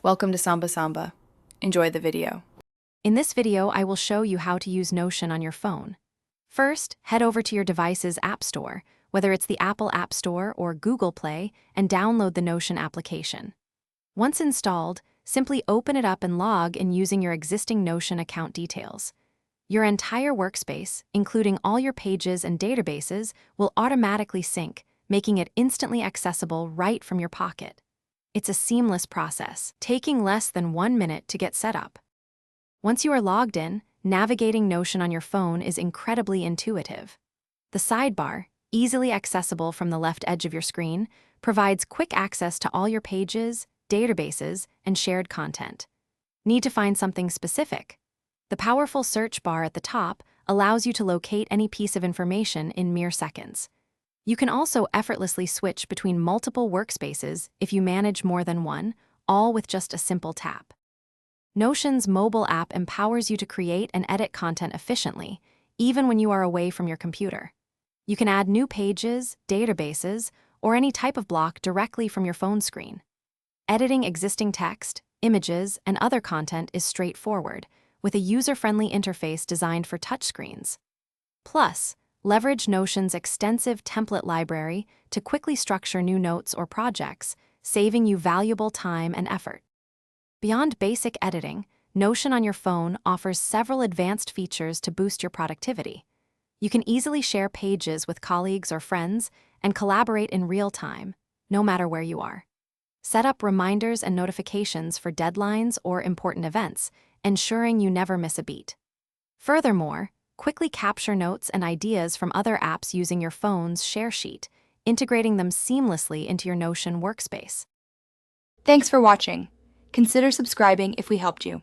Welcome to Samba Samba. Enjoy the video. In this video, I will show you how to use Notion on your phone. First, head over to your device's App Store, whether it's the Apple App Store or Google Play, and download the Notion application. Once installed, simply open it up and log in using your existing Notion account details. Your entire workspace, including all your pages and databases, will automatically sync, making it instantly accessible right from your pocket. It's a seamless process, taking less than 1 minute to get set up. Once you are logged in, navigating Notion on your phone is incredibly intuitive. The sidebar, easily accessible from the left edge of your screen, provides quick access to all your pages, databases, and shared content. Need to find something specific? The powerful search bar at the top allows you to locate any piece of information in mere seconds. You can also effortlessly switch between multiple workspaces if you manage more than one, all with just a simple tap. Notion's mobile app empowers you to create and edit content efficiently, even when you are away from your computer. You can add new pages, databases, or any type of block directly from your phone screen. Editing existing text, images, and other content is straightforward, with a user-friendly interface designed for touchscreens. Plus, leverage Notion's extensive template library to quickly structure new notes or projects, saving you valuable time and effort. Beyond basic editing, Notion on your phone offers several advanced features to boost your productivity. You can easily share pages with colleagues or friends and collaborate in real time, no matter where you are. Set up reminders and notifications for deadlines or important events, ensuring you never miss a beat. Furthermore, quickly capture notes and ideas from other apps using your phone's share sheet, integrating them seamlessly into your Notion workspace. Thanks for watching. Consider subscribing if we helped you.